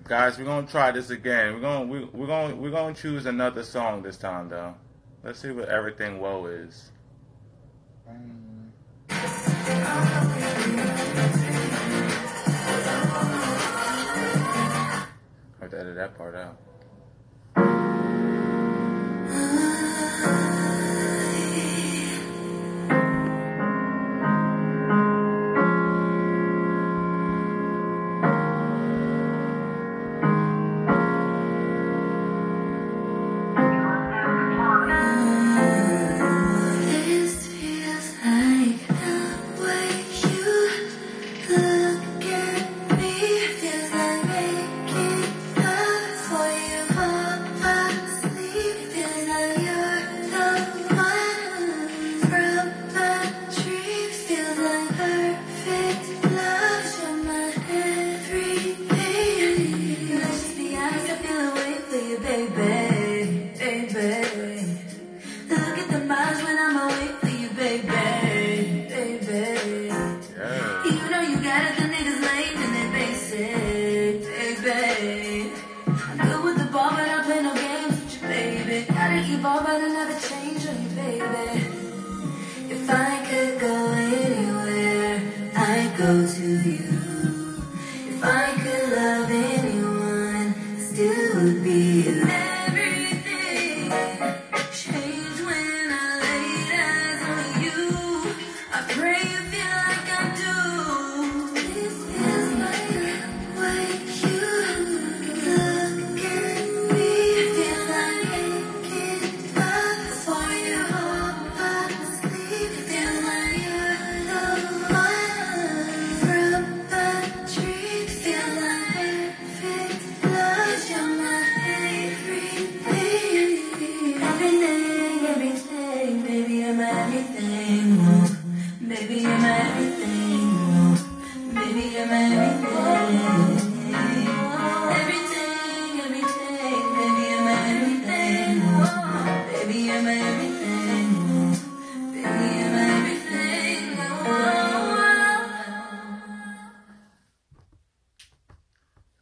Guys, we're gonna try this again. We're gonna choose another song this time though. Let's see what everything woe is. I have to edit that part out.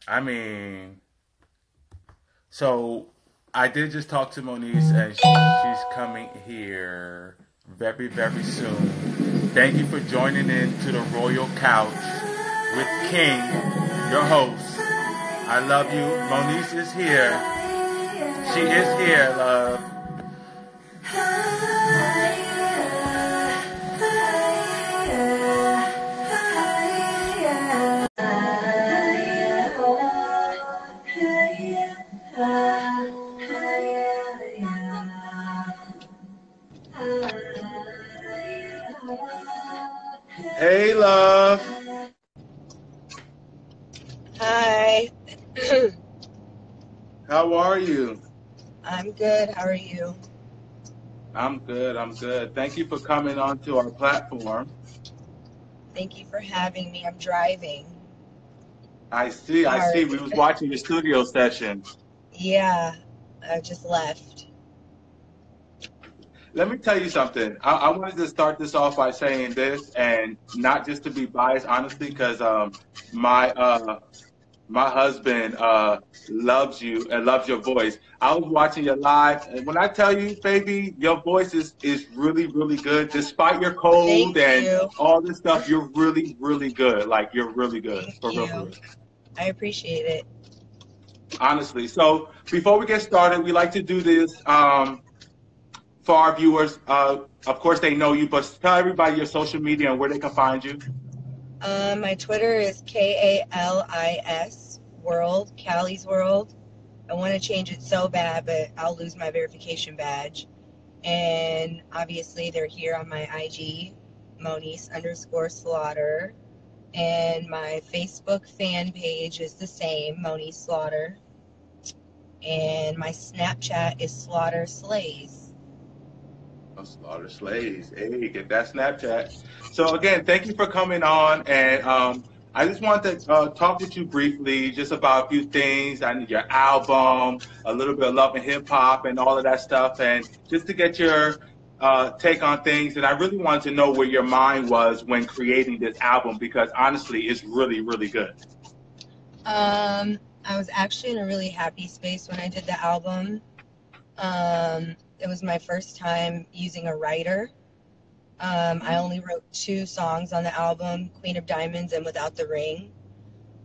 I mean, so I did just talk to Moniece, and she's coming here very, very soon. Thank you for joining in to the Royal Couch with King, your host. I love you. Moniece is here. She is here, love. Hey, love. Hi. How are you? I'm good. How are you? I'm good. I'm good. Thank you for coming onto our platform. Thank you for having me. I'm driving. I see. I see. We Sorry. was watching the studio session. Yeah, I just left. Let me tell you something. I wanted to start this off by saying this, and not just to be biased, honestly, because my my husband loves you and loves your voice. I was watching your live, and when I tell you, baby, your voice is really, really good. Despite your cold Thank and you. all this stuff, you're really, really good. Like, you're really good. Thank For real, for you. real. I appreciate it. Honestly. So before we get started, we like to do this for our viewers. Of course, they know you, but tell everybody your social media and where they can find you. My Twitter is KALIS World, Callie's World. I want to change it so bad, but I'll lose my verification badge. And obviously, they're here on my IG, Moniece_Slaughter. And my Facebook fan page is the same, Moniece Slaughter. And my Snapchat is Slaughter Slays. Slaughter Slays. Hey, get that Snapchat. So again, thank you for coming on, and I just wanted to talk with you briefly just about a few things. I need your album, a little bit of love and hip hop, and all of that stuff, and just to get your take on things. And I really wanted to know where your mind was when creating this album, because honestly, it's really, really good. I was actually in a really happy space when I did the album. It was my first time using a writer. I Mm, only wrote two songs on the album, Queen of Diamonds and Without the Ring.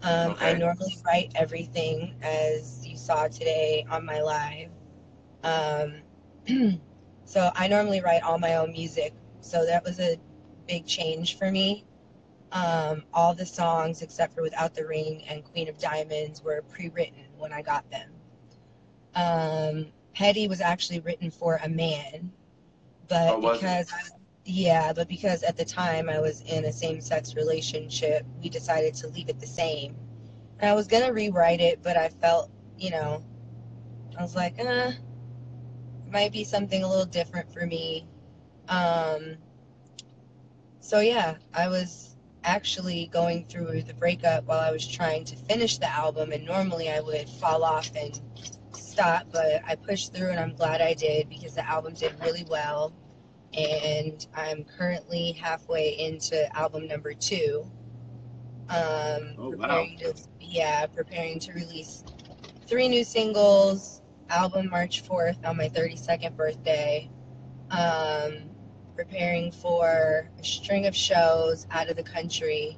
I okay. normally write everything, as you saw today on my live. Um, so I normally write all my own music. So that was a big change for me. All the songs except for Without the Ring and Queen of Diamonds were pre-written when I got them. Petty was actually written for a man, Or but was it? because at the time I was in a same-sex relationship, we decided to leave it the same. And I was gonna rewrite it, but I felt, you know, I was like, it might be something a little different for me. Um, so yeah, I was actually going through the breakup while I was trying to finish the album, and normally I would fall off and stop, but I pushed through, and I'm glad I did because the album did really well. And I'm currently halfway into album number two. Oh wow. Preparing to release three new singles. Album March 4th on my 32nd birthday. Um, Preparing for a string of shows out of the country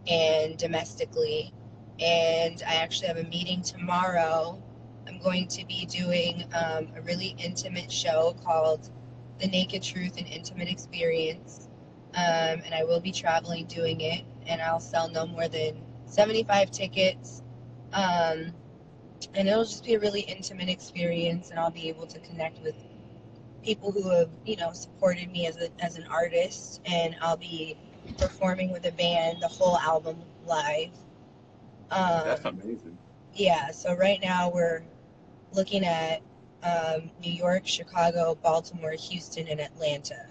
and domestically. And I actually have a meeting tomorrow. I'm going to be doing a really intimate show called The Naked Truth and Intimate Experience. And I will be traveling doing it, and I'll sell no more than 75 tickets. Um, and it'll just be a really intimate experience, and I'll be able to connect with people who have, supported me as an artist, and I'll be performing with a band the whole album live. That's Um, amazing. yeah, so right now we're looking at New York, Chicago, Baltimore, Houston, and Atlanta.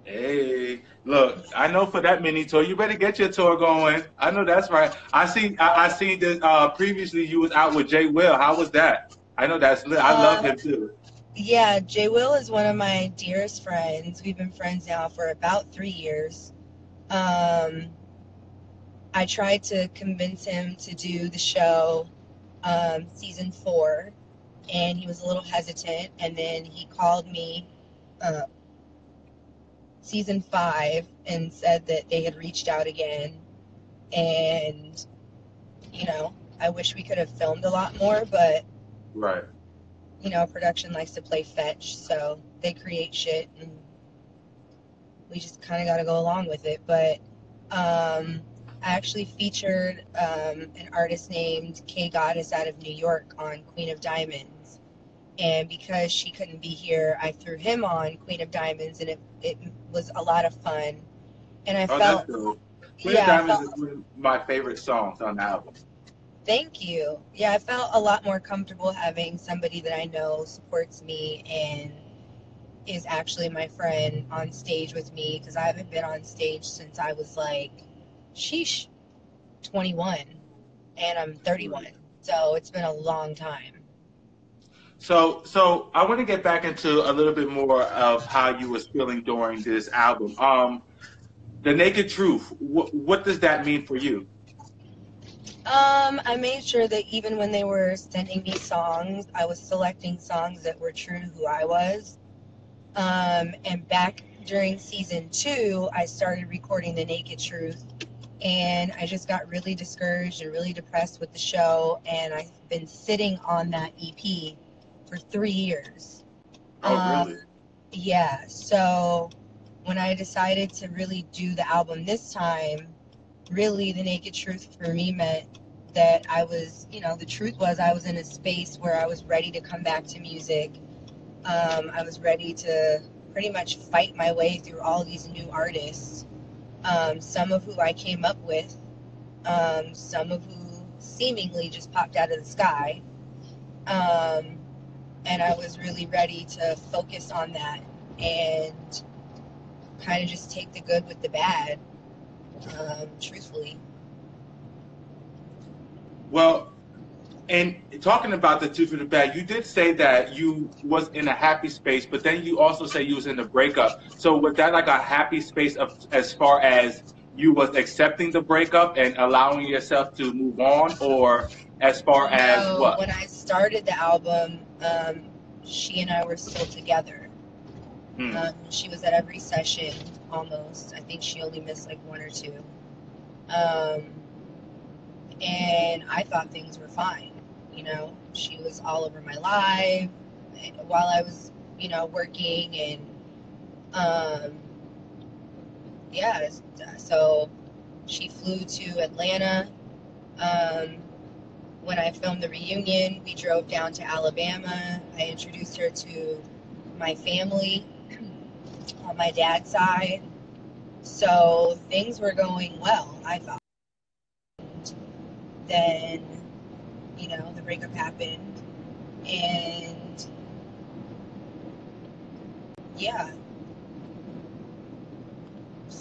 Hey, look, I know for that mini tour, you better get your tour going. I know that's right. I seen that previously you was out with Jay Will. How was that? I know that's lit. I love Uh, him too. yeah, Jay Will is one of my dearest friends. We've been friends now for about 3 years. Um, I tried to convince him to do the show season four, and he was a little hesitant. And then he called me uh, season five and said that they had reached out again. And, I wish we could have filmed a lot more, but, Right. production likes to play fetch. So they create shit, and we just kind of got to go along with it. But I actually featured an artist named K Goddess out of New York on Queen of Diamonds. And because she couldn't be here, I threw him on Queen of Diamonds, and it was a lot of fun. And I Oh, that's felt, dope. Queen of yeah, I Diamonds felt, is one of my favorite songs on the album. thank you. Yeah, I felt a lot more comfortable having somebody that I know supports me and is actually my friend on stage with me, because I haven't been on stage since I was like, sheesh, 21, and I'm 31. Right. So it's been a long time. So I want to get back into a little bit more of how you was feeling during this album. The Naked Truth. What does that mean for you? I made sure that even when they were sending me songs, I was selecting songs that were true to who I was. And back during season two, I started recording The Naked Truth, and I just got really discouraged and really depressed with the show, and I've been sitting on that EP for 3 years. Oh, Um, really? yeah, so when I decided to really do the album this time, really the naked truth for me meant that I was, the truth was I was in a space where I was ready to come back to music. I was ready to pretty much fight my way through all these new artists, some of who I came up with, some of who seemingly just popped out of the sky. Um, and I was really ready to focus on that and kind of just take the good with the bad, truthfully. Well, and talking about the tooth and the bad, you did say that you was in a happy space, but then you also say you was in a breakup. So was that like a happy space of as far as you was accepting the breakup and allowing yourself to move on, or as far as No, what? when I started the album, she and I were still together. Hmm. She was at every session almost. I think she only missed like one or two. Um, and I thought things were fine. You know, she was all over my life while I was, working, and um, yeah. So she flew to Atlanta. Um, when I filmed the reunion, we drove down to Alabama. I introduced her to my family on my dad's side. So things were going well, I thought. Then, the breakup happened. And yeah,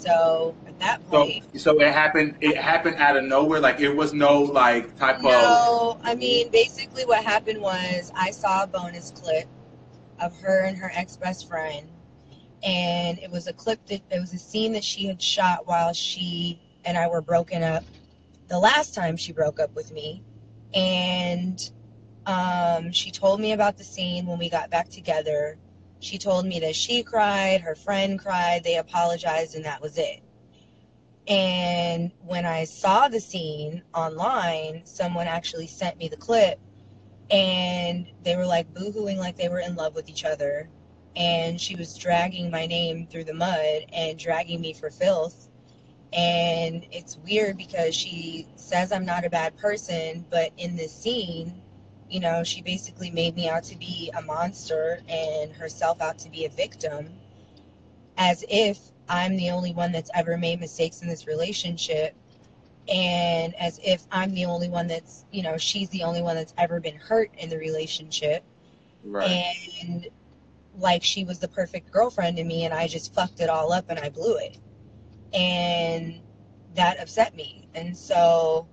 so at that So point, so it happened. It happened out of nowhere. Like it was no like type of. no, I mean, basically what happened was I saw a bonus clip of her and her ex best friend. And it was a scene that she had shot while she and I were broken up the last time she broke up with me. And she told me about the scene when we got back together. She told me that she cried, her friend cried, they apologized, and that was it. And when I saw the scene online, someone actually sent me the clip, and they were like boohooing like they were in love with each other. And she was dragging my name through the mud and dragging me for filth. And it's weird because she says I'm not a bad person, but in this scene, she basically made me out to be a monster and herself out to be a victim, as if I'm the only one that's ever made mistakes in this relationship, and as if I'm the only one that's, she's the only one that's ever been hurt in the relationship. Right. And like she was the perfect girlfriend to me and I just fucked it all up and I blew it. And that upset me. And so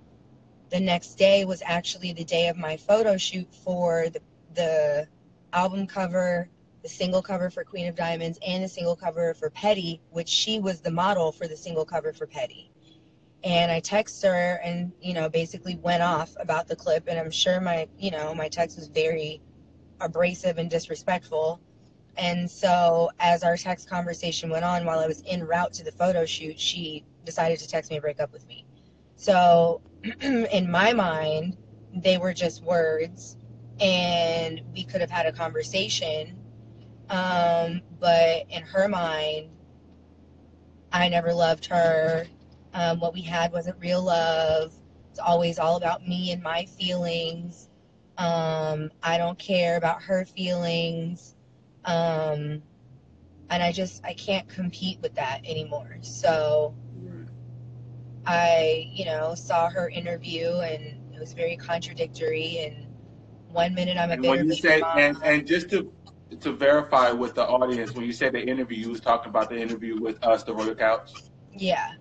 the next day was actually the day of my photo shoot for the album cover, the single cover for Queen of Diamonds, and the single cover for Petty, which she was the model for the single cover for Petty. And I texted her and, basically went off about the clip. And I'm sure my text was very abrasive and disrespectful. And so as our text conversation went on while I was en route to the photo shoot, she decided to text me and break up with me. So in my mind, they were just words and we could have had a conversation. But in her mind, I never loved her. What we had wasn't real love. It's always all about me and my feelings. I don't care about her feelings. Um, and I can't compete with that anymore. So Right. I, saw her interview and it was very contradictory. And one minute I'm a And when bitter you baby say mama. and just to verify with the audience, when you said the interview, you was talking about the interview with us, the Royal Couch. Yeah.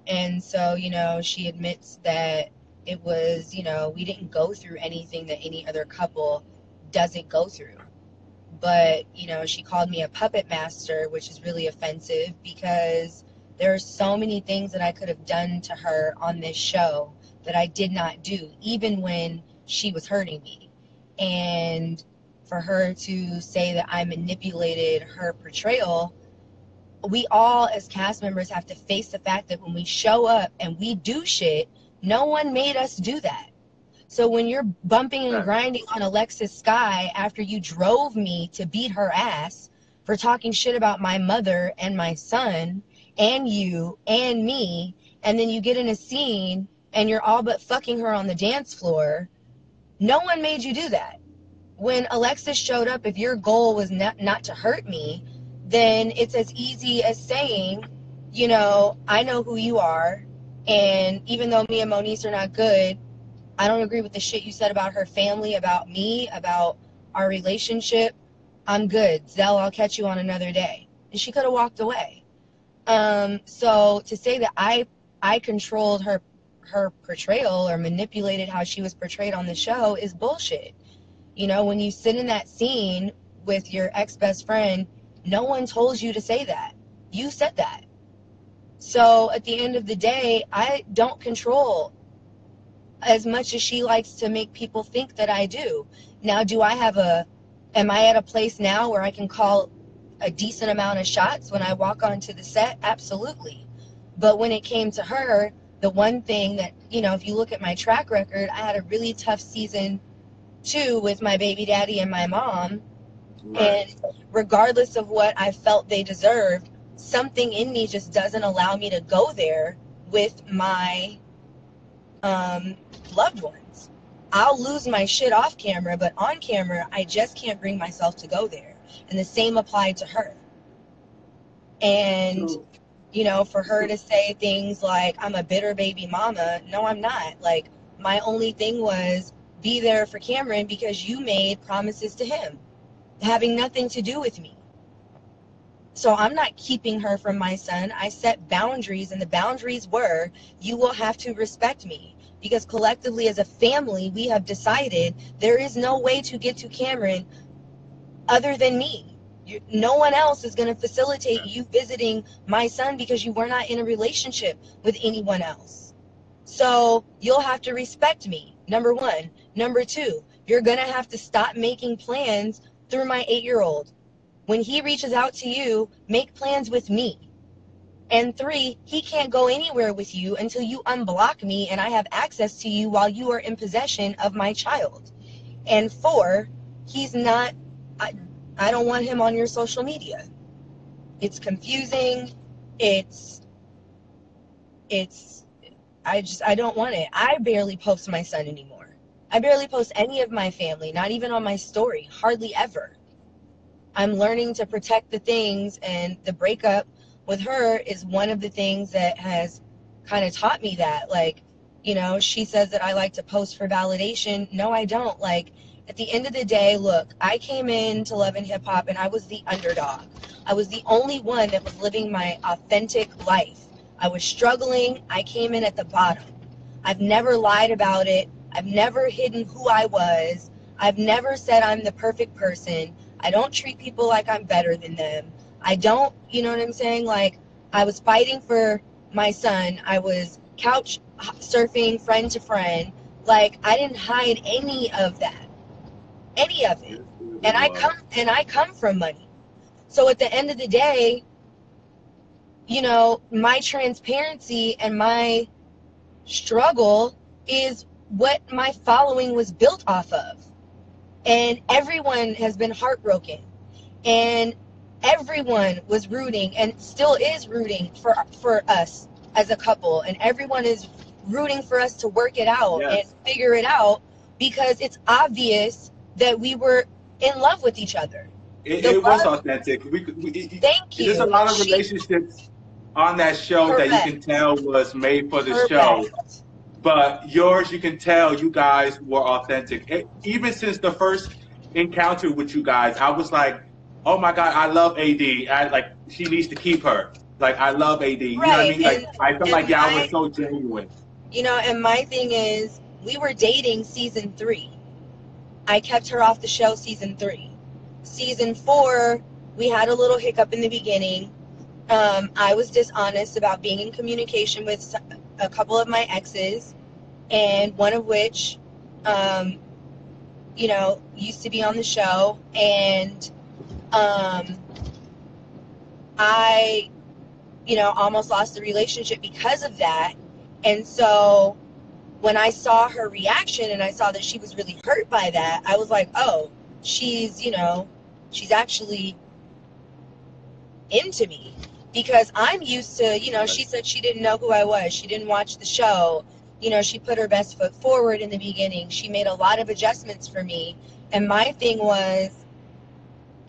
And so, she admits that it was, we didn't go through anything that any other couple doesn't go through. But, she called me a puppet master, which is really offensive because there are so many things that I could have done to her on this show that I did not do, even when she was hurting me. And for her to say that I manipulated her portrayal, we all as cast members have to face the fact that when we show up and we do shit, no one made us do that. So when you're bumping and Exactly. grinding on Alexis Sky after you drove me to beat her ass for talking shit about my mother and my son and you and me, and then you get in a scene and you're all but fucking her on the dance floor, no one made you do that. When Alexis showed up, if your goal was not to hurt me, then it's as easy as saying, I know who you are, and even though me and Moniece are not good, I don't agree with the shit you said about her family, about me, about our relationship. I'm good. Zell, I'll catch you on another day. And she could have walked away. So to say that I controlled her portrayal or manipulated how she was portrayed on the show is bullshit. When you sit in that scene with your ex-best friend, no one told you to say that. You said that. So at the end of the day, I don't control as much as she likes to make people think that I do. Now, am I at a place now where I can call a decent amount of shots when I walk onto the set? Absolutely. But when it came to her, the one thing that, if you look at my track record, I had a really tough season 2 with my baby daddy and my mom. Right. And regardless of what I felt they deserved, something in me just doesn't allow me to go there with my loved ones. I'll lose my shit off camera, but on camera, I just can't bring myself to go there. And the same applied to her. And, So, for her so to say things like, I'm a bitter baby mama. No, I'm not. Like, my only thing was be there for Cameron because you made promises to him, having nothing to do with me. So I'm not keeping her from my son. I set boundaries, and the boundaries were, you will have to respect me. Because collectively as a family, we have decided there is no way to get to Cameron other than me. No one else is going to facilitate you visiting my son because you were not in a relationship with anyone else. So you'll have to respect me, number one. Number two, you're going to have to stop making plans through my 8-year-old. When he reaches out to you, make plans with me. And 3, he can't go anywhere with you until you unblock me and I have access to you while you are in possession of my child. And 4, he's not, I don't want him on your social media. It's confusing. It's, I don't want it. I barely post my son anymore. I barely post any of my family, not even on my story, hardly ever. I'm learning to protect the things, and the breakup with her is one of the things that has kind of taught me that. Like, she says that I like to post for validation. No, I don't. Like, at the end of the day, look, I came into Love and Hip Hop and I was the underdog. I was the only one that was living my authentic life. I was struggling. I came in at the bottom. I've never lied about it. I've never hidden who I was. I've never said I'm the perfect person. I don't treat people like I'm better than them. I don't, you know what I'm saying? Like, I was fighting for my son. I was couch surfing friend to friend. Like, I didn't hide any of that. Any of it. yes, it And I was. come from money. So at the end of the day, my transparency and my struggle is what my following was built off of. And everyone has been heartbroken. And everyone was rooting and still is rooting for us as a couple. And everyone is rooting for us to work it out and Yes. figure it out because it's obvious that we were in love with each other. It, The it was love, authentic. thank There's a you. lot of relationships on that show that you can Correct. tell was made for the show. Correct. But yours, you can tell you guys were authentic. Even since the first encounter with you guys, I was like, oh my God, I love AD. Like, she needs to keep her. Like, I love AD. You know what I Right. mean? Like, I felt like And y'all were so genuine. and my thing is, we were dating season 3. I kept her off the show season 3. Season 4, we had a little hiccup in the beginning. I was dishonest about being in communication with a couple of my exes, and one of which, used to be on the show, and I, almost lost the relationship because of that. And so when I saw her reaction and I saw that she was really hurt by that, I was like, oh, she's actually into me. Because I'm used to, she said she didn't know who I was. She didn't watch the show. She put her best foot forward in the beginning. She made a lot of adjustments for me. And my thing was,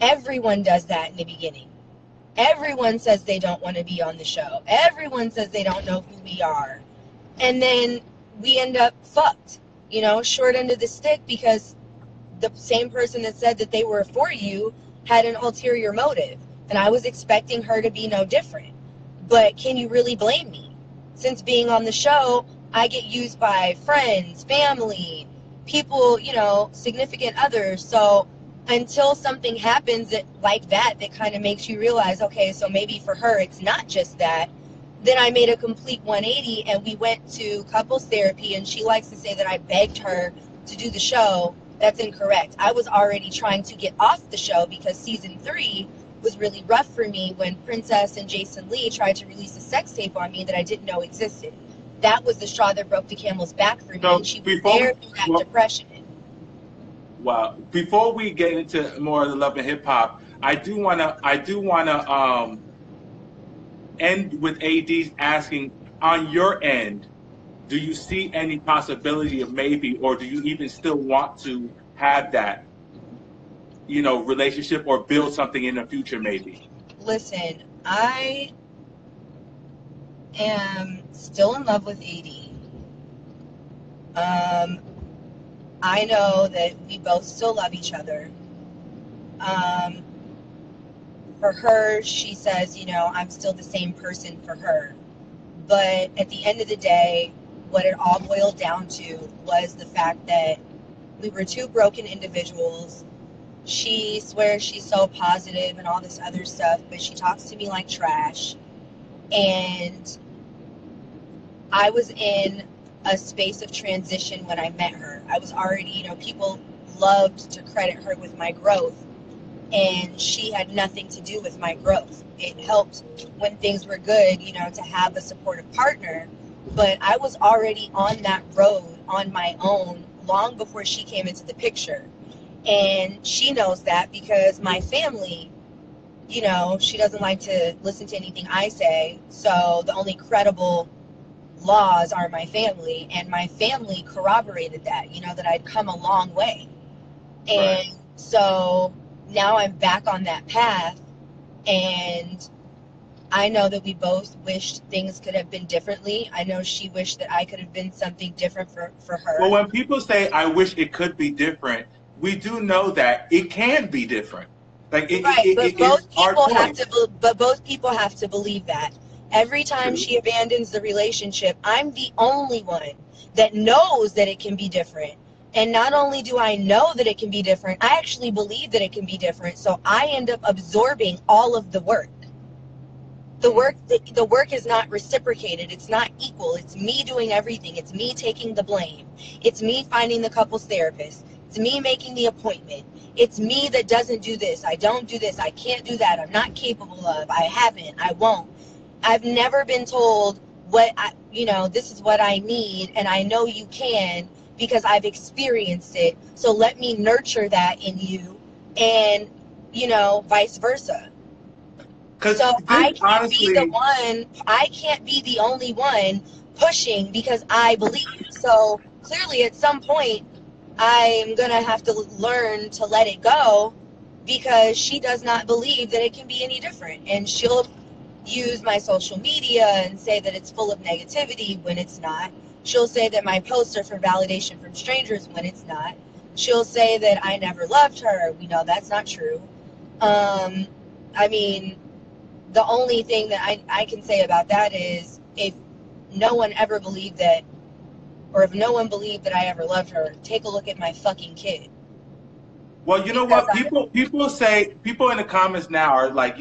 everyone does that in the beginning. Everyone says they don't want to be on the show. Everyone says they don't know who we are. And then we end up fucked, short end of the stick, because the same person that said that they were for you had an ulterior motive. And I was expecting her to be no different. But can you really blame me? Since being on the show, I get used by friends, family, people, significant others. So until something happens like that kind of makes you realize, okay, so maybe for her it's not just that, then I made a complete 180 and we went to couples therapy, and she likes to say that I begged her to do the show. That's incorrect. I was already trying to get off the show because season 3 was really rough for me when Princess and Jason Lee tried to release a sex tape on me that I didn't know existed. That was the straw that broke the camel's back for me, So and she was there through that depression. Well, before we get into more of the love and hip hop, I do wanna end with AD's asking, on your end, do you see any possibility of maybe, or do you even still want to have that, relationship or build something in the future maybe? Listen, I am still in love with AD. I know that we both still love each other. Um, for her, she says, I'm still the same person for her. But at the end of the day, what it all boiled down to was the fact that we were two broken individuals. She swears she's so positive and all this other stuff, but she talks to me like trash. And I was in a space of transition when I met her. I was already, people loved to credit her with my growth, and she had nothing to do with my growth. It helped when things were good, to have a supportive partner, but I was already on that road on my own long before she came into the picture. And she knows that because my family, she doesn't like to listen to anything I say. So the only credible laws are my family, and my family corroborated that, that I'd come a long way. And Right. so now I'm back on that path, and I know that we both wished things could have been differently. I know she wished that I could have been something different for Well, her. when people say, I wish it could be different, we do know that it can be different. Like, Right, it's our choice. but both people have to believe that. Every time True. she abandons the relationship, I'm the only one that knows that it can be different. And not only do I know that it can be different, I actually believe that it can be different. So I end up absorbing all of the work. The work is not reciprocated. It's not equal. It's me doing everything. It's me taking the blame. It's me finding the couples therapist. It's me making the appointment. It's me that doesn't do this. I don't do this. I can't do that. I'm not capable of. I haven't. I won't. I've never been told this is what I need, and I know you can because I've experienced it. So let me nurture that in you, and vice versa. Because So this honestly, I can't be the only one pushing because I believe. So clearly at some point I'm going to have to learn to let it go because she does not believe that it can be any different. And she'll use my social media and say that it's full of negativity when it's not. She'll say that my posts are for validation from strangers when it's not. She'll say that I never loved her. We know that's not true. I mean, the only thing that I can say about that is if no one ever believed that, or if no one believed that I ever loved her, take a look at my fucking kid. well, you know Because what? People in the comments now are like,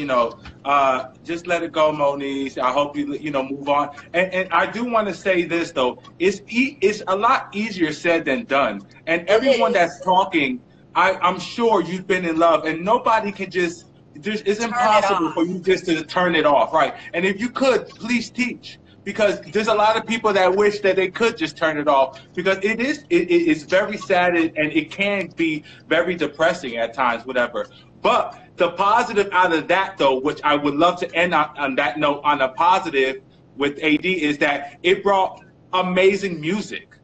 just let it go, Moniece. I hope you move on. And I do want to say this though, it's a lot easier said than done. And it everyone that's is. talking, I'm sure you've been in love, and nobody can just. It's Turn it impossible for off. you just to turn it off, right? And if you could, please teach, because there's a lot of people that wish that they could just turn it off, because it's very sad, and it can be very depressing at times, whatever. But the positive out of that, though, which I would love to end on that note, on a positive with AD, is that it brought amazing music.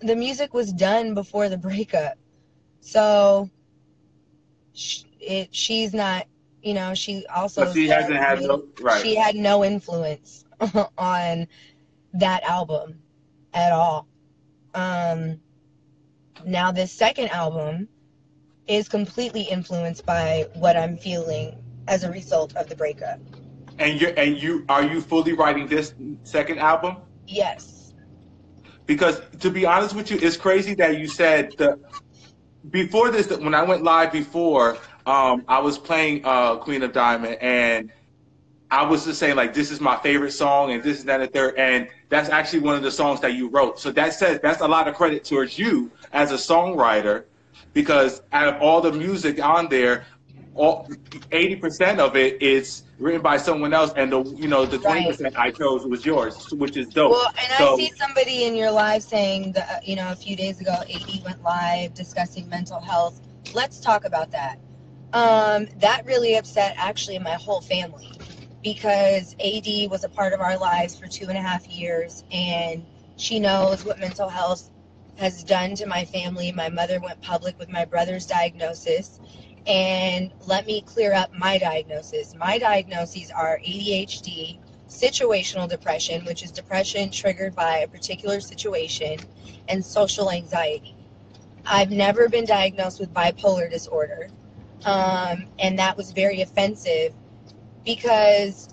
The music was done before the breakup, so she's not. She So also she hasn't said had no right. she had no influence on that album at all. Um, Now this second album is completely influenced by what I'm feeling as a result of the breakup. And you are you fully writing this second album? Yes. Because to be honest with you, it's crazy that you said the before this, when I went live before, I was playing Queen of Diamond, and I was just saying like this is my favorite song and this is that and third, and that's actually one of the songs that you wrote. So that says that's a lot of credit towards you as a songwriter, because out of all the music on there, all 80% of it is written by someone else, and the Right. 20% I chose was yours, which is dope. Well, and I So see somebody in your live saying that, a few days ago, AD went live discussing mental health. Let's talk about that. That really upset actually my whole family because AD was a part of our lives for 2.5 years, and she knows what mental health has done to my family. My mother went public with my brother's diagnosis. And let me clear up my diagnosis. My diagnoses are ADHD, situational depression, which is depression triggered by a particular situation, and social anxiety. I've never been diagnosed with bipolar disorder. And that was very offensive because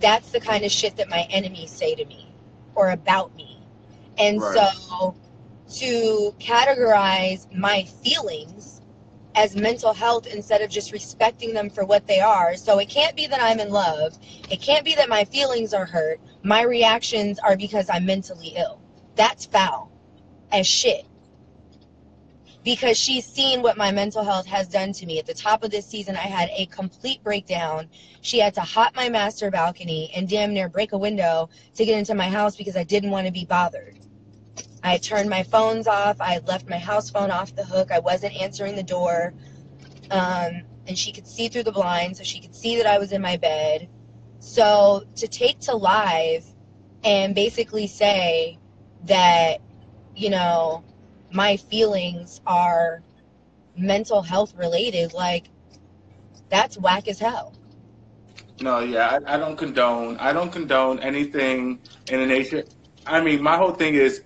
that's the kind of shit that my enemies say to me or about me. And right. so to categorize my feelings as mental health instead of just respecting them for what they are. So it can't be that I'm in love. It can't be that my feelings are hurt. My reactions are because I'm mentally ill. That's foul as shit. Because she's seen what my mental health has done to me. At the top of this season, I had a complete breakdown. She had to hop my master balcony and damn near break a window to get into my house because I didn't want to be bothered. I had turned my phones off. I had left my house phone off the hook. I wasn't answering the door. And she could see through the blinds, so she could see that I was in my bed. So to take to live and basically say that, my feelings are mental health related, like, that's whack as hell. No, yeah, I don't condone anything in the nature. I mean, my whole thing is,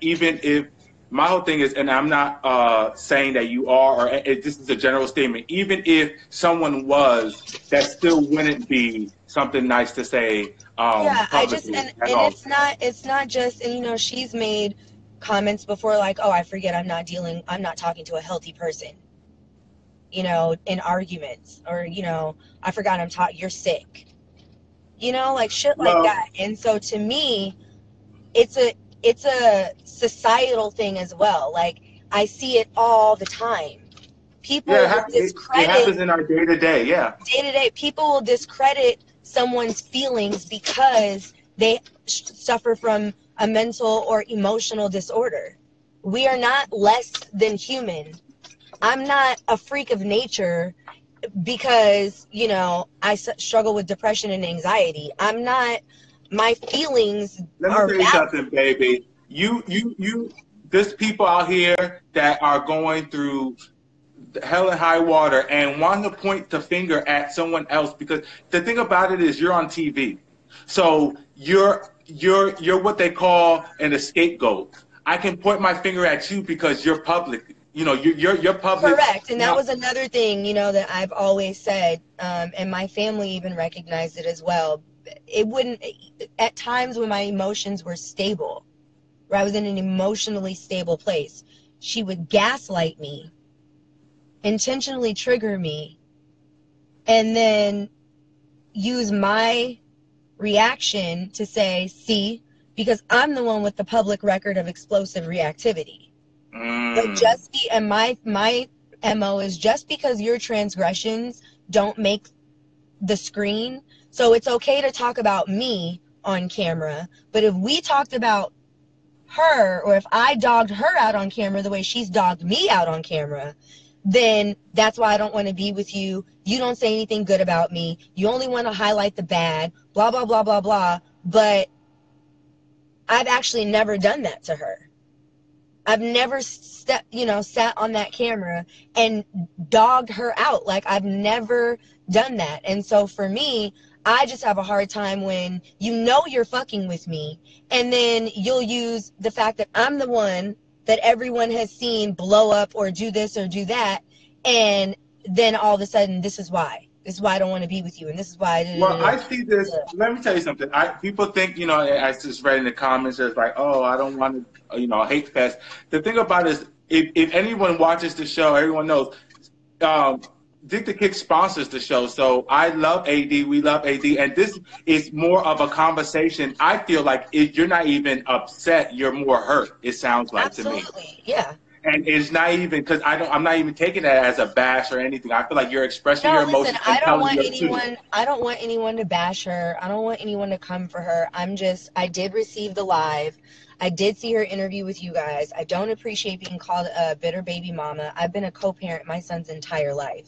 my whole thing is, and I'm not saying that you are, or this is a general statement. Even if someone was, that still wouldn't be something nice to say Yeah, I just publicly and at and all. it's not just, and she's made comments before like, oh, I forget I'm not talking to a healthy person, in arguments, or I forgot you're sick, like shit like Well, that. And so to me, it's a societal thing as well. Like, I see it all the time. yeah, People will it discredit happens in our day to day. Yeah. day to day. People will discredit someone's feelings because they suffer from a mental or emotional disorder. We are not less than human. I'm not a freak of nature because, I struggle with depression and anxiety. I'm not, my feelings Let me are tell you valid. something, baby. There's people out here that are going through hell and high water and want to point the finger at someone else, because the thing about it is you're on TV, so you're what they call an scapegoat. I can point my finger at you because you're public. You're public. Correct. And that Now, was another thing, that I've always said, and my family even recognized it as well. It wouldn't, at times when my emotions were stable, where I was in an emotionally stable place, she would gaslight me, intentionally trigger me, and then use my reaction to say, see, because I'm the one with the public record of explosive reactivity. But mm, and my MO is, just because your transgressions don't make the screen, so it's okay to talk about me on camera, but if we talked about her, or if I dogged her out on camera the way she's dogged me out on camera, then that's why I don't want to be with you. You don't say anything good about me. You only want to highlight the bad, blah, blah, blah, blah, blah. But I've actually never done that to her. I've never sat on that camera and dogged her out. Like, I've never done that. And so for me, I just have a hard time when you're fucking with me, and then you'll use the fact that I'm the one that everyone has seen blow up or do this or do that, and then all of a sudden, this is why. This is why I don't want to be with you, and this is why. well, I see this. Let me tell you something. People think, I just read in the comments, it's like, oh, I don't want to, hate fest. The thing about it is, if anyone watches the show, everyone knows, um, Dick the Kick sponsors the show, so I love AD. We love AD, and this is more of a conversation. I feel like you're not even upset; you're more hurt. It sounds like to me, Absolutely, yeah. and it's not even because I don't. I'm not even taking that as a bash or anything. I feel like you're expressing No, your listen, emotions and telling your truth. I don't want anyone to bash her. I don't want anyone to come for her. I did receive the live. I did see her interview with you guys. I don't appreciate being called a bitter baby mama. I've been a co-parent my son's entire life.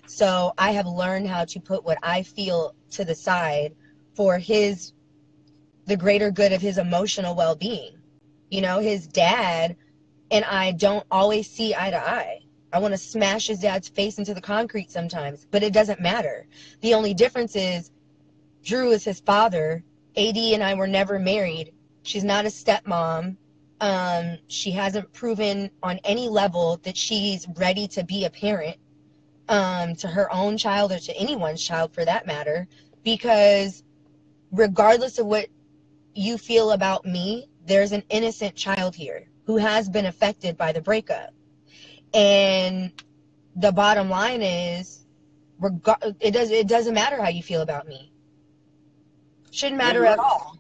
So I have learned how to put what I feel to the side for the greater good of his emotional well-being. You know, his dad and I don't always see eye to eye. I want to smash his dad's face into the concrete sometimes, but it doesn't matter. The only difference is Drew is his father. AD and I were never married. She's not a stepmom. She hasn't proven on any level that she's ready to be a parent to her own child or to anyone's child for that matter, because regardless of what you feel about me, there's an innocent child here who has been affected by the breakup. And the bottom line is, it doesn't matter how you feel about me. Shouldn't Yeah, matter you're at right. all.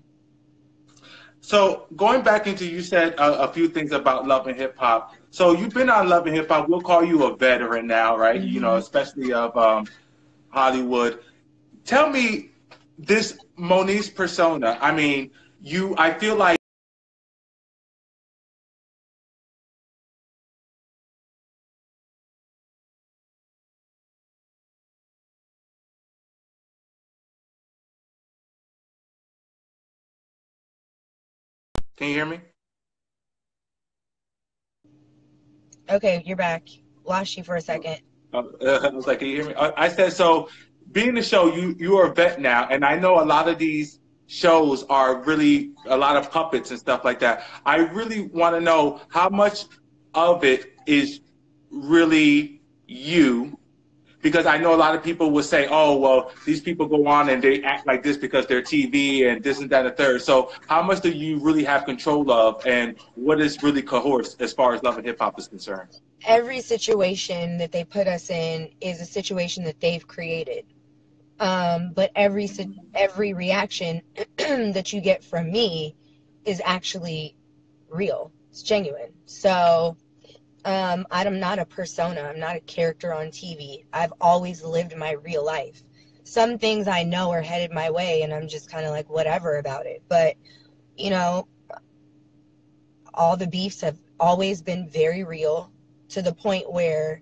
So going back into, you said a few things about Love and Hip Hop. So you've been on Love and Hip Hop. We'll call you a veteran now, right? You know, Mm-hmm. especially of Hollywood. Tell me this Moniece persona. I mean, I feel like. Can you hear me? Okay, you're back. Lost you for a second. I was like, can you hear me? I said, so being the show, you are a vet now, and I know a lot of these shows are really a lot of puppets and stuff like that. I really want to know how much of it is really you, because I know a lot of people will say, oh, well, these people go on and they act like this because they're TV and this and that and the third. So how much do you really have control of, and what is really coerced as far as Love and Hip Hop is concerned? Every situation that they put us in is a situation that they've created. But every reaction that you get from me is actually real. It's genuine. So I'm not a persona. I'm not a character on TV. I've always lived my real life. Some things I know are headed my way, and I'm just kind of like whatever about it. But you know, all the beefs have always been very real, to the point where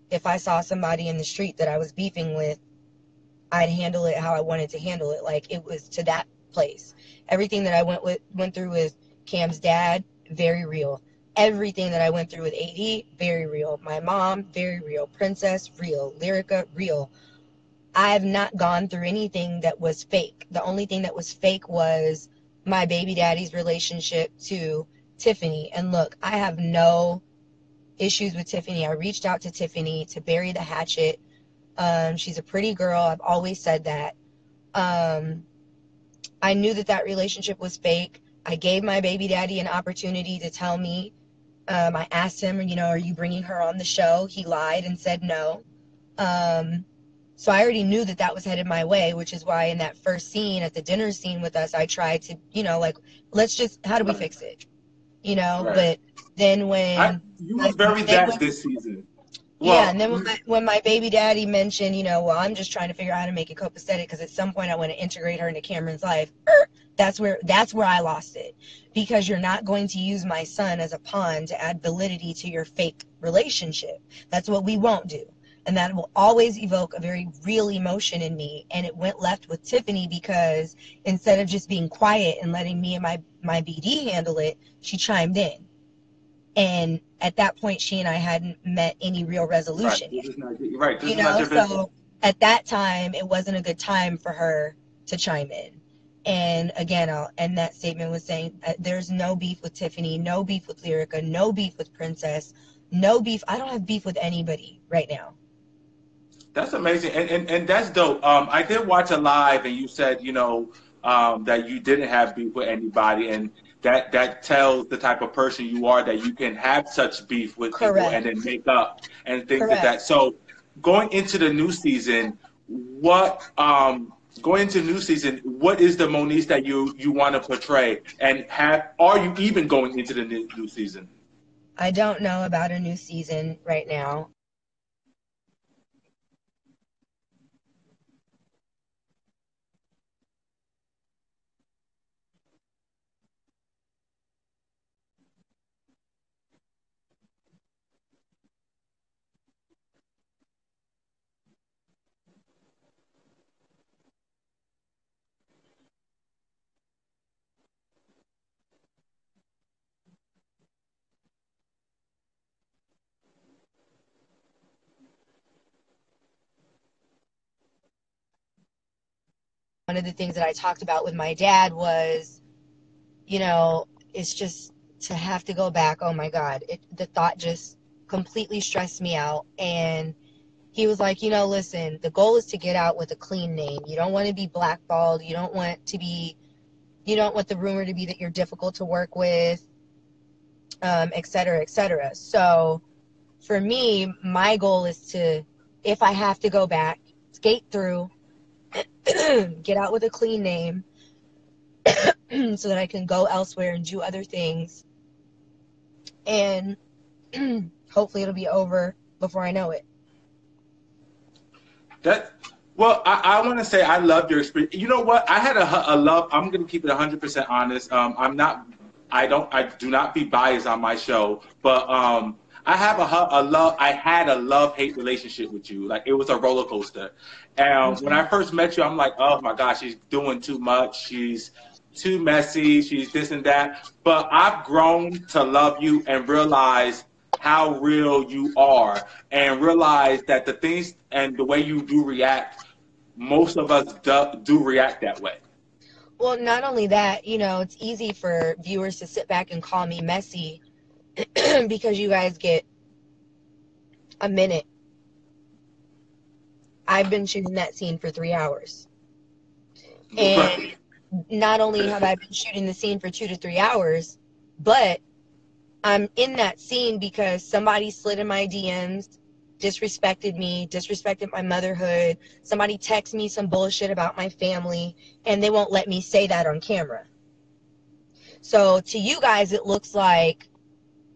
if I saw somebody in the street that I was beefing with, I'd handle it how I wanted to handle it. Like, it was to that place. Everything that I went through with Cam's dad, very real. Everything that I went through with AD, very real. My mom, very real. Princess, real. Lyrica, real. I've not gone through anything that was fake. The only thing that was fake was my baby daddy's relationship to Tiffany. And look, I have no issues with Tiffany. I reached out to Tiffany to bury the hatchet. She's a pretty girl. I've always said that. Um, I knew that relationship was fake. I gave my baby daddy an opportunity to tell me. I asked him, are you bringing her on the show? He lied and said no. So I already knew that was headed my way, which is why in that first scene, at the dinner scene with us, I tried to, like, how do we fix it? Right. But then You were very they that went, this season. yeah, and Well, then when my baby daddy mentioned, well, I'm just trying to figure out how to make it copacetic because at some point I want to integrate her into Cameron's life. That's where I lost it, because you're not going to use my son as a pawn to add validity to your fake relationship. That's what we won't do. And that will always evoke a very real emotion in me. And it went left with Tiffany because instead of just being quiet and letting me and my BD handle it, she chimed in. And at that point, she and I hadn't met any real right. resolution This yet. is not right. This is not your business. So at that time, it wasn't a good time for her to chime in. And again, I'll end that statement with saying there's no beef with Tiffany, no beef with Lyrica, no beef with Princess, no beef. I don't have beef with anybody right now. That's amazing, and that's dope. I did watch a live, and you said, that you didn't have beef with anybody, and that tells the type of person you are, that you can have such beef with people and then Correct. make up and things like Correct. that. So going into the new season, what going into new season, what is the Moniece that you want to portray, and have are you even going into the new season? I don't know about a new season right now. One of the things that I talked about with my dad was, you know, it's just to have to go back. Oh my God. The thought just completely stressed me out. And he was like, listen, the goal is to get out with a clean name. You don't want to be blackballed. You don't want the rumor to be that you're difficult to work with, et cetera, et cetera. So for me, my goal is to, if I have to go back, skate through, get out with a clean name so that I can go elsewhere and do other things. And hopefully it'll be over before I know it. That well, I want to say I loved your experience. You know what? I had a love. I'm going to keep it 100% honest. I'm not. I do not be biased on my show, but I have a love. I had a love hate relationship with you. Like it was a roller coaster. And when I first met you, I'm like, oh my gosh, she's doing too much. She's too messy. She's this and that. But I've grown to love you and realize how real you are, and realize that the things and the way you do react, most of us do react that way. Well, not only that, it's easy for viewers to sit back and call me messy because you guys get a minute. I've been shooting that scene for 3 hours. And Right. not only have I been shooting the scene for 2 to 3 hours, but I'm in that scene because somebody slid in my DMs, disrespected me, disrespected my motherhood. Somebody texted me some bullshit about my family, and they won't let me say that on camera. So to you guys, it looks like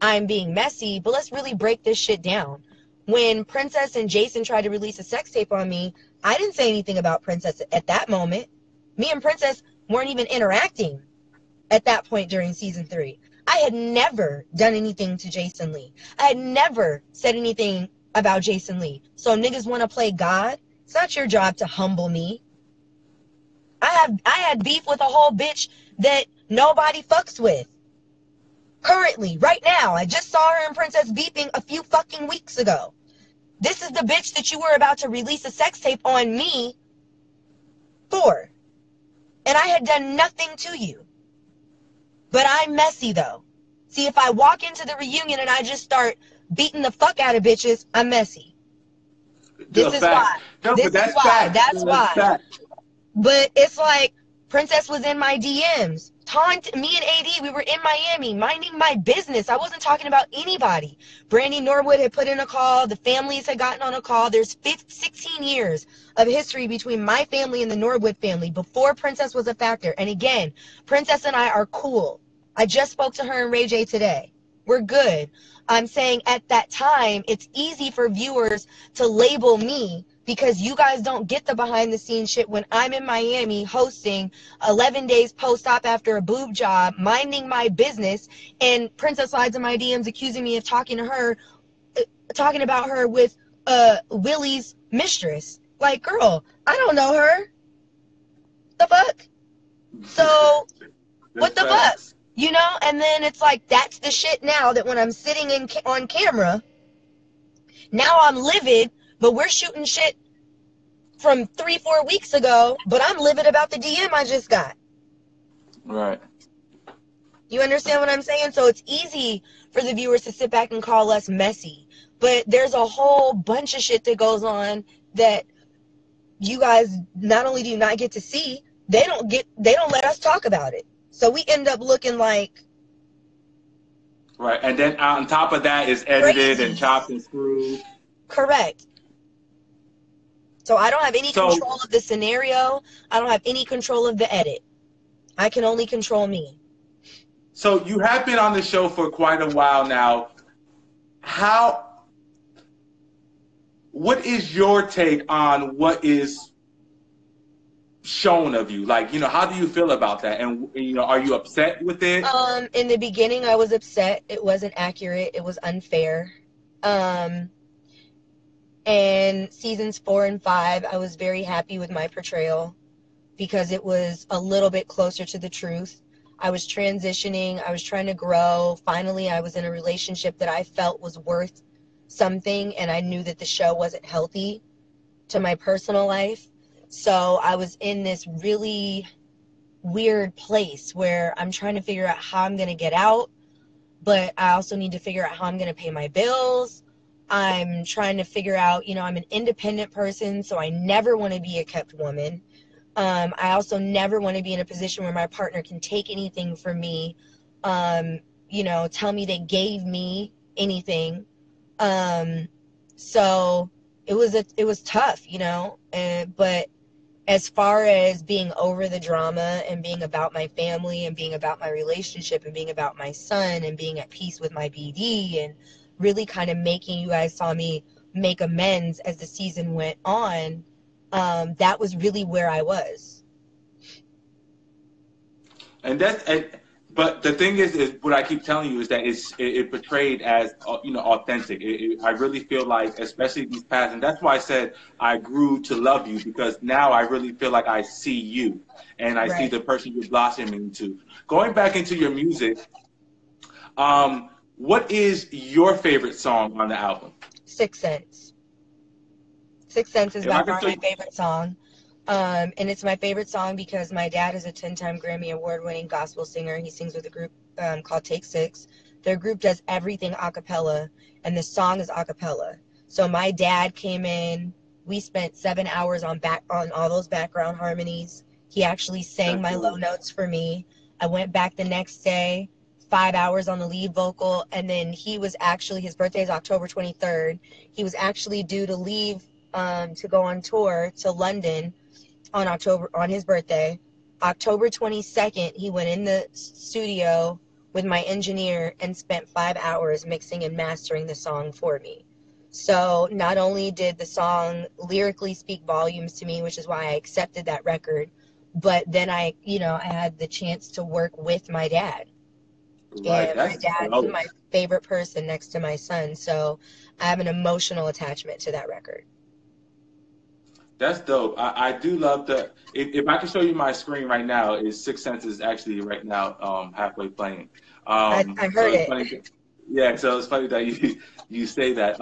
I'm being messy, but let's really break this shit down. When Princess and Jason tried to release a sex tape on me, I didn't say anything about Princess at that moment. Me and Princess weren't even interacting at that point during season 3. I had never done anything to Jason Lee. I had never said anything about Jason Lee. So niggas want to play God? It's not your job to humble me. I had beef with a whole bitch that nobody fucks with. Currently, right now, I just saw her and Princess beefing a few fucking weeks ago. This is the bitch that you were about to release a sex tape on me for. And I had done nothing to you. But I'm messy though. See, if I walk into the reunion and I just start beating the fuck out of bitches, I'm messy. The This is fact. why. No, but This is that's why. fact. That's That's why. fact. But it's like Princess was in my DMs. Me and AD, we were in Miami minding my business. I wasn't talking about anybody. Brandy Norwood had put in a call. The families had gotten on a call. There's 16 years of history between my family and the Norwood family before Princess was a factor. And again, Princess and I are cool. I just spoke to her and Ray J today. We're good. I'm saying at that time, it's easy for viewers to label me because you guys don't get the behind the scenes shit when I'm in Miami hosting 11 days post-op after a boob job, minding my business, and Princess slides in my DMs accusing me of talking about her with Willie's mistress. Like, girl, I don't know her. The fuck? So, That's what the fuck? facts. And then it's like, that's the shit now that when I'm sitting on camera, now I'm livid, but we're shooting shit from 3-4 weeks ago, but I'm livid about the DM I just got. Right. You understand what I'm saying? So it's easy for the viewers to sit back and call us messy, but there's a whole bunch of shit that goes on that you guys not only do you not get to see, they don't let us talk about it. So we end up looking like Right. And then on top of that is edited and crazy. chopped and screwed. Correct. So I don't have any So control of the scenario. I don't have any control of the edit. I can only control me. so you have been on the show for quite a while now. How what is your take on what is shown of you? Like, how do you feel about that? And are you upset with it? In the beginning I was upset. It wasn't accurate. It was unfair. Um and seasons 4 and 5, I was very happy with my portrayal because it was a little bit closer to the truth. I was transitioning. I was trying to grow. Finally, I was in a relationship that I felt was worth something, and I knew that the show wasn't healthy to my personal life. So I was in this really weird place where I'm trying to figure out how I'm going to get out, but I also need to figure out how I'm going to pay my bills. I'm trying to figure out, I'm an independent person, so I never want to be a kept woman. I also never want to be in a position where my partner can take anything from me, tell me they gave me anything. So it was tough, but as far as being over the drama and being about my family and being about my relationship and being about my son and being at peace with my BD and really kind of making, you guys saw me make amends as the season went on, that was really where I was. And but the thing is what I keep telling you is that it portrayed as authentic. I really feel like, especially these past, and that's why I said I grew to love you, because now I really feel like I see you and I see Right. the person you're blossoming into. Going back into your music, what is your favorite song on the album? Sixth Sense. Sixth Sense is If by I can far show my you, favorite song. And it's my favorite song because my dad is a 10-time Grammy award-winning gospel singer. He sings with a group called Take Six. Their group does everything a cappella, and the song is a cappella. So my dad came in. We spent 7 hours on all those background harmonies. He actually sang that's my low dope. notes for me. I went back the next day, 5 hours on the lead vocal, and then his birthday is October 23rd. He was actually due to leave to go on tour to London on his birthday. October 22nd, he went in the studio with my engineer and spent 5 hours mixing and mastering the song for me. So not only did the song lyrically speak volumes to me, which is why I accepted that record, but then I had the chance to work with my dad. Right, And my that's dad's dope. my favorite person next to my son. So I have an emotional attachment to that record. That's dope. I do love the. If I can show you my screen right now, is Six Senses actually right now halfway playing. I So heard it's it. funny. Yeah, so it's funny that you say that.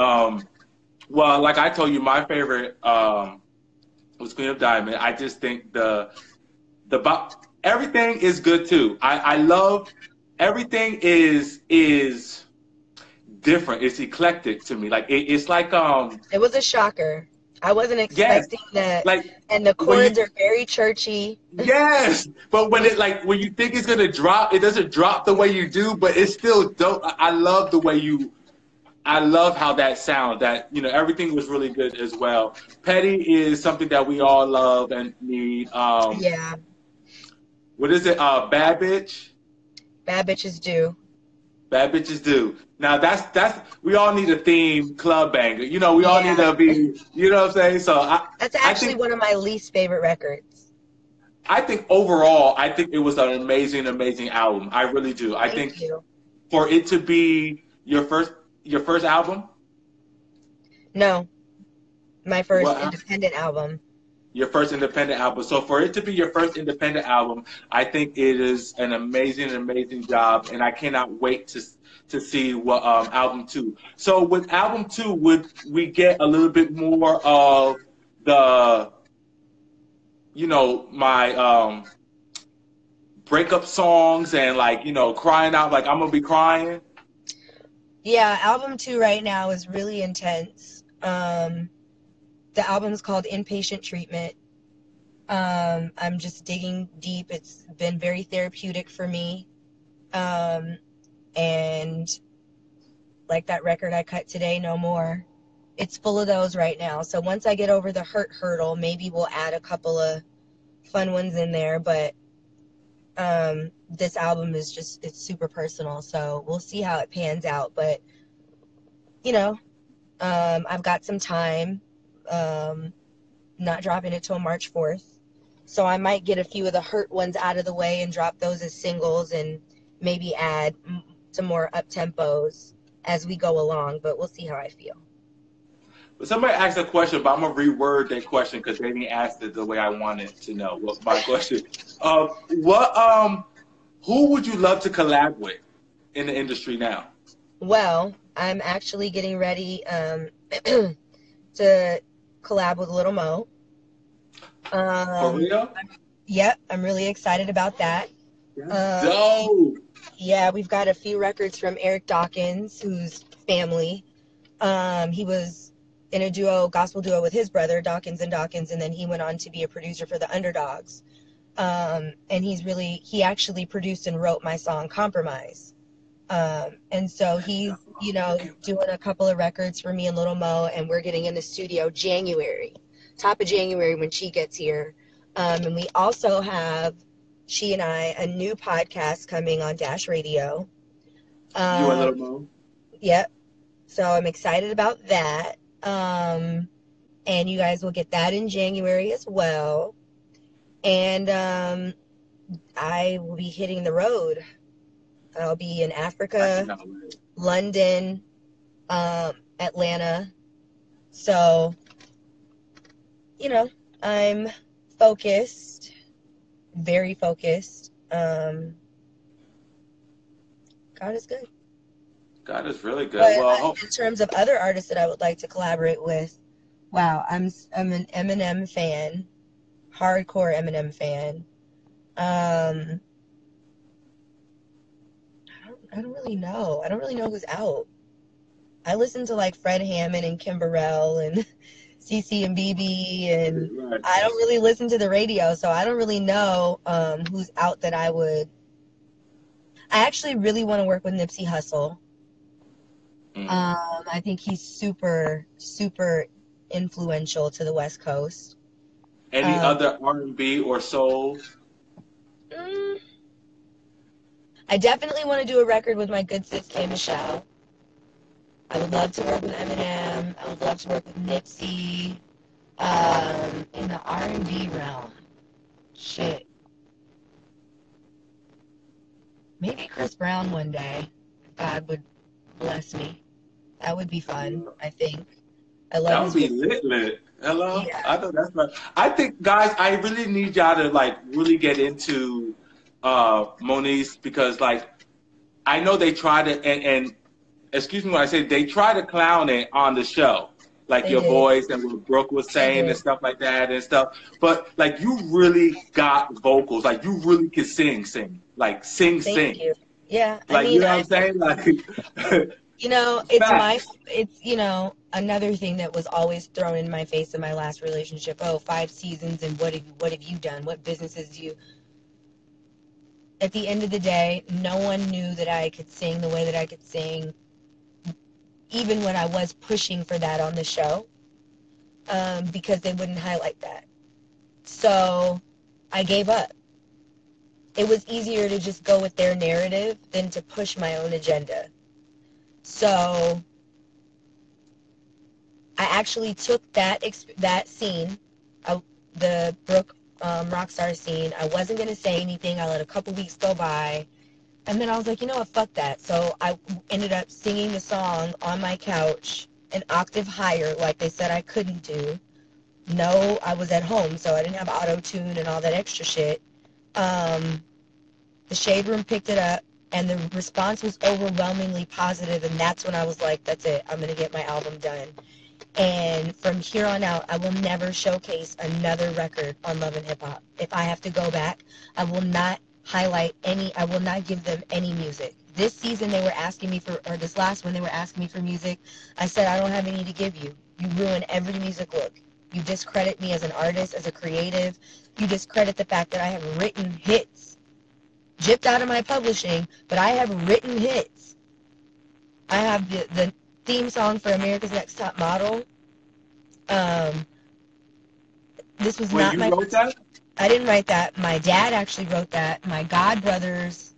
Well, like I told you, my favorite was Queen of Diamond. I just think everything is good too. I love everything is different. It's eclectic to me. Like it's like It was a shocker. I wasn't yes, expecting that. like And the when chords you are very churchy. yes, but when you think it's gonna drop, it doesn't drop the way you do, but it's still dope. I love the way you. I love how that sounds. That everything was really good as well. Petty is something that we all love and need. Yeah, What is it? Bad bitch. bad bitches do. Bad bitches do. Now that's we all need a theme club banger. We all need Yeah, to be. You know what I'm saying? So that's I actually think one of my least favorite records. I think overall, I think it was an amazing, amazing album. I really do. I Thank think you. for it to be your first album, No, my first what independent album. your first independent album. So for it to be your first independent album, I think it is an amazing, amazing job, and I cannot wait to see what album two. So with album two, would we get a little bit more of the my breakup songs and like crying out like I'm gonna be crying? Yeah, album 2 right now is really intense. The album's called Inpatient Treatment. I'm just digging deep. It's been very therapeutic for me. And like that record I cut today, No More. It's full of those right now. So once I get over the hurdle, maybe we'll add a couple of fun ones in there. But this album is just, it's super personal. So we'll see how it pans out. But, you know, I've got some time. Not dropping it till March 4th. So I might get a few of the hurt ones out of the way and drop those as singles and maybe add some more up tempos as we go along. But we'll see how I feel. But somebody asked a question, but I'm gonna reword that question because they didn't ask it the way I wanted to know. What's my question? Who would you love to collab with in the industry now? Well, I'm actually getting ready to collab with Little Mo. For real? Yep, I'm really excited about that. Dope. Yeah, we've got a few records from Eric Dawkins, whose family. He was in a gospel duo with his brother, Dawkins, and then he went on to be a producer for the Underdogs. And he actually produced and wrote my song Compromise. And so he's, doing a couple of records for me and Little Mo, and we're getting in the studio top of January when she gets here. And we also have, she and I, a new podcast coming on Dash Radio. You and Little Mo? Yep. So I'm excited about that. And you guys will get that in January as well. And I will be hitting the road. I'll be in Africa, London, Atlanta. So, I'm focused, very focused. God is good. God is really good. But in terms of other artists that I would like to collaborate with, wow, I'm an Eminem fan, hardcore Eminem fan. I don't really know. I don't really know who's out. I listen to like Fred Hammond and Kim Burrell and CC and BB, and right. I don't really listen to the radio, so I don't really know who's out that I would. I actually really want to work with Nipsey Hussle. I think he's super, super influential to the West Coast. Any other R&B or soul? I definitely want to do a record with my good sis K. Michelle. I would love to work with Eminem. I would love to work with Nipsey. In the R&B realm, shit. Maybe Chris Brown one day, if God would bless me. That would be fun, I think. I love that would be lit. Hello? Yeah. I thought that's right. I think, guys, I really need y'all to, really get into Moniece because, I know they try to, and excuse me when I say they try to clown it on the show. Like your voice and what Brooke was saying and stuff like that and stuff. But, you really got vocals. You really can sing. Sing. Thank you. Yeah. You know what I'm saying? It's another thing that was always thrown in my face in my last relationship. 5 seasons and what have you done? What businesses do you... At the end of the day, no one knew that I could sing the way that I could sing, even when I was pushing for that on the show, because they wouldn't highlight that. So I gave up. It was easier to just go with their narrative than to push my own agenda. So I actually took that scene, the Brooke Rockstar scene. I wasn't going to say anything. I let a couple weeks go by. And then I was like, you know what, fuck that. So I ended up singing the song on my couch an octave higher, like they said I couldn't do. No, I was at home, so I didn't have auto-tune and all that extra shit. The Shade Room picked it up, and the response was overwhelmingly positive, and that's when I was like, that's it. I'm going to get my album done. And from here on out, I will never showcase another record on Love and Hip Hop. If I have to go back, I will not I will not give them any music. This season they were asking me or this last one they were asking me for music. I said, I don't have any to give you. You ruin every music look. You discredit me as an artist, as a creative. You discredit the fact that I have written hits, gypped out of my publishing, but I have written hits. I have the theme song for America's Next Top Model. Um, this was Wait, not you my wrote first. that? I didn't write that. My dad actually wrote that. My godbrother's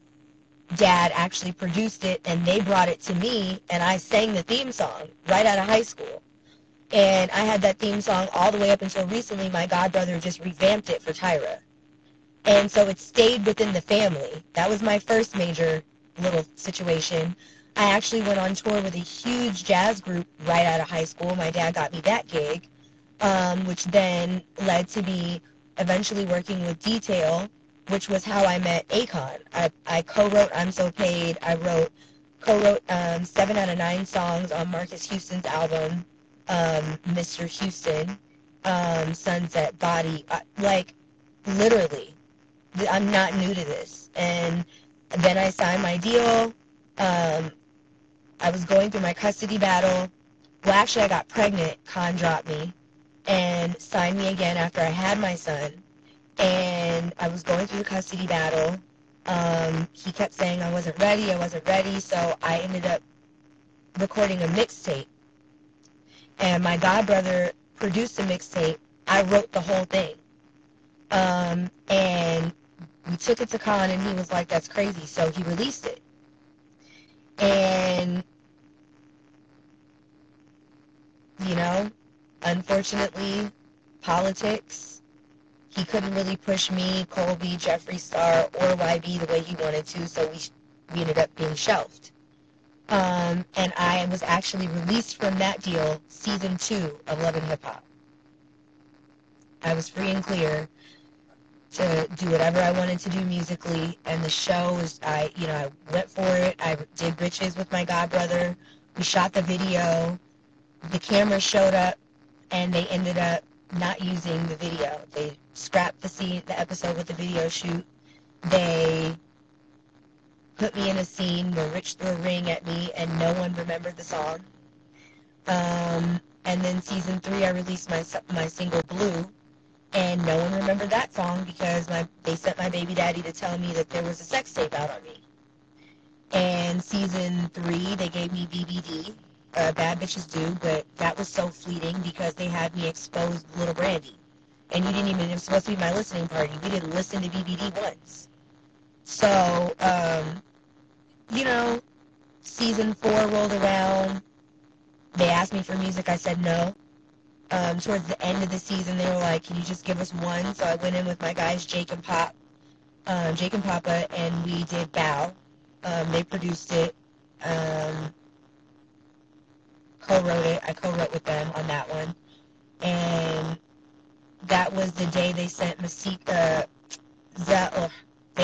dad actually produced it, and they brought it to me, and I sang the theme song right out of high school. And I had that theme song all the way up until recently. My godbrother just revamped it for Tyra. And so it stayed within the family. That was my first major little situation. I actually went on tour with a huge jazz group right out of high school. My dad got me that gig, which then led to me eventually working with Detail, which was how I met Akon. I co-wrote I'm So Paid. I co-wrote 7 out of 9 songs on Marcus Houston's album, Mr. Houston, Sunset Body. Like, literally, I'm not new to this. And then I signed my deal. I was going through my custody battle. Well, actually, I got pregnant. Khan dropped me and signed me again after I had my son. And I was going through the custody battle. He kept saying I wasn't ready, so I ended up recording a mixtape. And my godbrother produced a mixtape. I wrote the whole thing. And we took it to Khan, and he was like, that's crazy. So he released it. And, you know, unfortunately, politics, he couldn't really push me, Colby, Jeffree Star, or YB the way he wanted to, so we ended up being shelved. And I was actually released from that deal season 2 of Love and Hip Hop. I was free and clear to do whatever I wanted to do musically, and the show was, I went for it. I did Riches with my godbrother. We shot the video. The camera showed up, and they ended up not using the video. They scrapped the episode with the video shoot. They put me in a scene where Rich threw a ring at me, and no one remembered the song. And then season 3, I released my single Blue, and no one remembered that song because they sent my baby daddy to tell me that there was a sex tape out on me. And season 3, they gave me BBD, Bad Bitches Do, but that was so fleeting because they had me expose Little Brandy. And you didn't even, it was supposed to be my listening party. We didn't listen to BBD once. So, season 4 rolled around. They asked me for music. I said no. Towards the end of the season, they were like, can you just give us one? So I went in with my guys, Jake and Papa, and we did Bow. They produced it, co-wrote it. I co-wrote with them on that one. And that was the day they sent they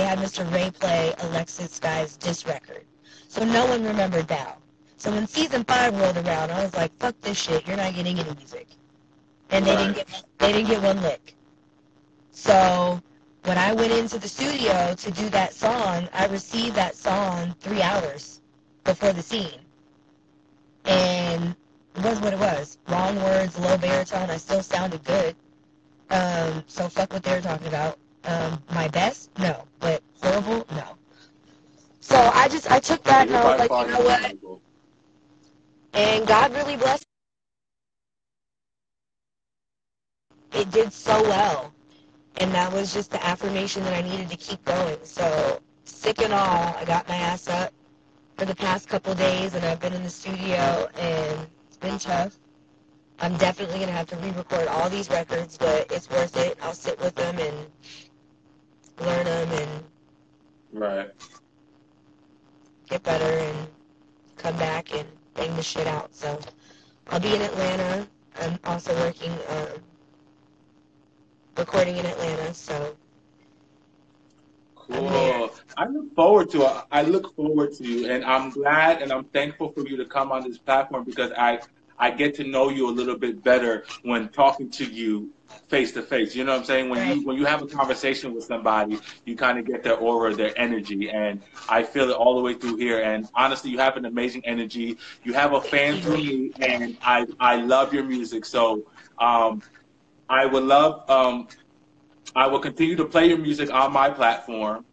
had Mr. Ray play Alexis Sky's diss record. So no one remembered Bow. So when season 5 rolled around, I was like, fuck this shit, you're not getting any music. And they didn't get one lick. So when I went into the studio to do that song, I received that song 3 hours before the scene. And it was what it was. Wrong words, low baritone, I still sounded good. So fuck what they were talking about. My best? No. But horrible? No. So I took that and I was like, you know what? And God really blessed me. It did so well. And that was just the affirmation that I needed to keep going. So, sick and all, I got my ass up for the past couple days, and I've been in the studio, and it's been tough. I'm definitely going to have to re-record all these records, but it's worth it. I'll sit with them and learn them and get better and come back and bang the shit out. So, I'll be in Atlanta. I'm also working recording in Atlanta, so Cool. I look forward to you, and I'm glad and I'm thankful for you to come on this platform because I get to know you a little bit better when talking to you face to face. You know what I'm saying? When right. you have a conversation with somebody, you kind of get their aura, their energy, and I feel it all the way through here. And honestly, you have an amazing energy. You have a fan through me, and I love your music. So I would love. I will continue to play your music on my platform,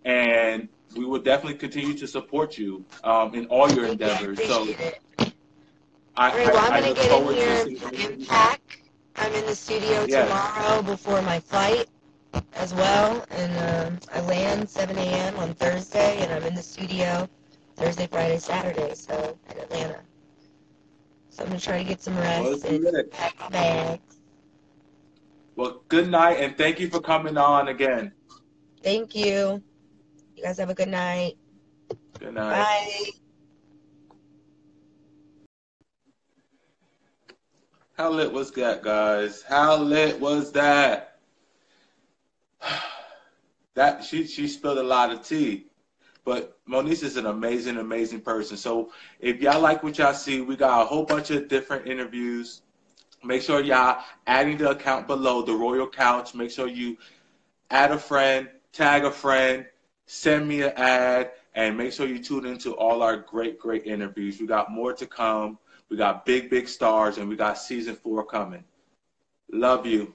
and we will definitely continue to support you in all your Thank you. I endeavors. So appreciate it. I, All right, well, I'm I going to look get in forward to here seeing and you. pack. I'm in the studio Yes. tomorrow before my flight as well, and I land 7 a.m. on Thursday, and I'm in the studio Thursday, Friday, Saturday, so in Atlanta. So I'm going to try to get some Well, rest let's and do it. pack my bags. Well, good night, and thank you for coming on again. Thank you. You guys have a good night. Good night. Bye. How lit was that, guys? How lit was that? That she spilled a lot of tea. But Moniece is an amazing, amazing person. So if y'all like what y'all see, we got a whole bunch of different interviews. Make sure y'all adding the account below, the Royal Couch. Make sure you add a friend, tag a friend, send me an ad, and make sure you tune into all our great, great interviews. We got more to come. We got big, big stars, and we got season 4 coming. Love you.